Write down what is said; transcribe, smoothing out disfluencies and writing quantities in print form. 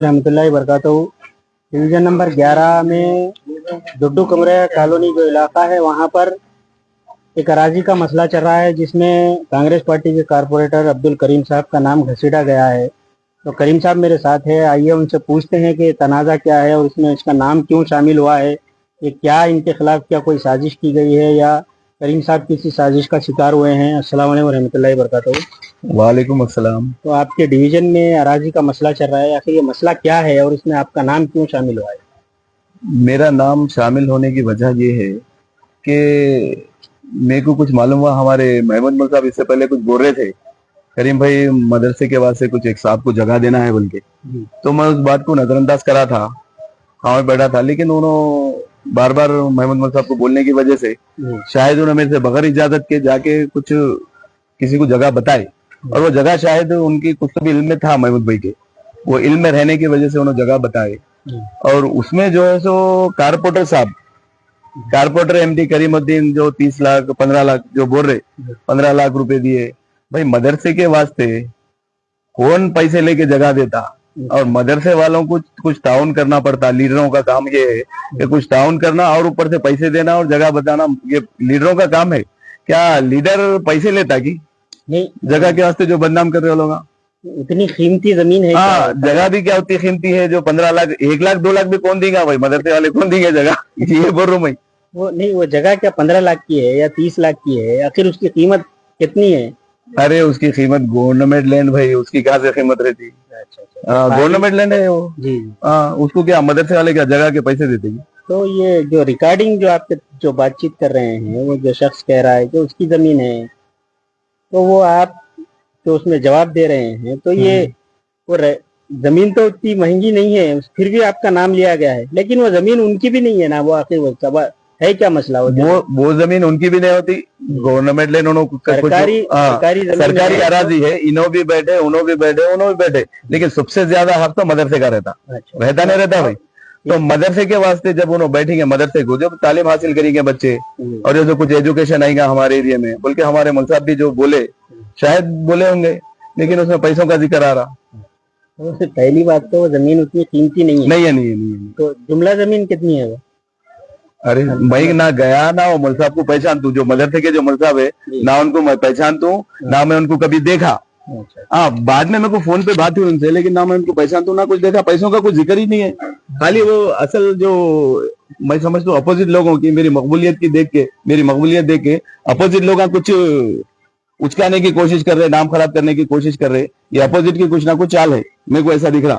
रहमतुल्लाहि बरकातहू। Division number 11 में डुड्डू कमरे कॉलोनी जो इलाका है वहाँ पर एक अराजी का मसला चल रहा है, जिसमें कांग्रेस पार्टी के कारपोरेटर अब्दुल करीम साहब का नाम घसीटा गया है। तो करीम साहब मेरे साथ है, आइए उनसे पूछते हैं कि तनाज़ा क्या है और इसमें इसका नाम क्यों शामिल हुआ है। ये क्या इनके खिलाफ क्या कोई साजिश की गई है या करीम साहब किसी साजिश का शिकार हुए हैं। अस्सलाम वालेकुम रहमतुल्लाहि बरकातहू। वालेकुम अस्सलाम। तो आपके डिवीजन में अराजी का मसला चल रहा है, आखिर ये मसला क्या है और इसमें आपका नाम क्यों शामिल हुआ है। मेरा नाम शामिल होने की वजह ये है कि मेरे को कुछ मालूम हुआ, हमारे महमूद मौलवी साहब इससे पहले कुछ बोल रहे थे, करीम भाई मदरसे के वास्ते कुछ एक साहब को जगह देना है बोल के। तो मैं उस बात को नजरअंदाज करा था, हाँ मैं बैठा था, लेकिन उन्होंने बार बार महमूद मौलवी साहब को बोलने की वजह से शायद उन्होंने मेरे से बगैर इजाजत के जाके कुछ किसी को जगह बताई, और वो जगह शायद उनकी कुछ तो भी इल्म में था महमूद भाई के, वो इल्म में रहने की वजह से उन्होंने जगह बताई। और उसमें जो है सो कारपोरेटर साहब, कारपोरेटर एमडी करीमुद्दीन जो 30 लाख 15 लाख जो बोल रहे, 15 लाख रुपए दिए। भाई मदरसे के वास्ते कौन पैसे लेके जगह देता, और मदरसे वालों को कुछ ताउन करना पड़ता। लीडरों का काम ये है कि कुछ ताउन करना और ऊपर से पैसे देना और जगह बताना, ये लीडरों का काम है। क्या लीडर पैसे लेता की नहीं, जगह के वास्ते जो बदनाम कर रहे हो लोग? इतनी कीमती जमीन है। हाँ, जगह भी क्या होती कीमती है, जो 15 लाख 1 लाख 2 लाख भी कौन देगा भाई, मदरसे वाले कौन देंगे जगह? ये बोल रहा हूँ मैं। वो नहीं, वो जगह क्या 15 लाख की है या 30 लाख की है, आखिर उसकी कीमत कितनी है। अरे उसकी कीमत गवर्नमेंट लैंड भाई, उसकी कहाँ से कीमत रहती है? अच्छा, गवर्नमेंट लैंड है वो जी। हाँ, उसको क्या मदरसे वाले क्या जगह के पैसे देते हैं? तो ये जो रिकॉर्डिंग जो आपके जो बातचीत कर रहे हैं, वो जो शख्स कह रहा है कि उसकी जमीन है, तो वो आप जो उसमें जवाब दे रहे हैं, तो ये वो जमीन तो उतनी महंगी नहीं है, फिर भी आपका नाम लिया गया है, लेकिन वो जमीन उनकी भी नहीं है ना। वो आखिर वो है क्या मसला? वो जमीन उनकी भी नहीं होती, गवर्नमेंट लैंड सरकारी अराजी है, इन्हों भी बैठे उन्हों भी बैठे उन्हों भी बैठे, लेकिन सबसे ज्यादा हक तो मदरसे का रहता। रहता नहीं रहता भाई? तो मदरसे के वास्ते जब उन्होंने बैठेंगे, मदरसे को जब तालीम हासिल करेंगे बच्चे, और जो कुछ एजुकेशन आएगा हमारे एरिया में, बल्कि हमारे मौलवी साहब भी जो बोले, शायद बोले होंगे, लेकिन उसमें पैसों का जिक्र आ रहा। तो पहली बात तो जमीन उतनी कीमती नहीं है। नहीं है, नहीं है, नहीं है। तो जुमला जमीन कितनी है वो? अरे मैं ना गया ना वो मौलवी साहब को पहचान तू, जो मदरसे के जो मौलवी साहब है ना, उनको मैं पहचान तू ना मैं उनको कभी देखा। हाँ, बाद में मेरे को फोन पे बात हुई उनसे, लेकिन ना मैं उनको पहचान तू ना कुछ देखा। पैसों का कुछ जिक्र ही नहीं है, खाली वो असल जो मैं समझता हूँ अपोजिट लोगों की मेरी मकबूलियत की देख के, मेरी मकबूलियत देख के अपोजिट लोग कुछ उचकाने की कोशिश कर रहे, नाम खराब करने की कोशिश कर रहे। ये अपोजिट की कुछ ना कुछ चाल है, मेरे को ऐसा दिख रहा।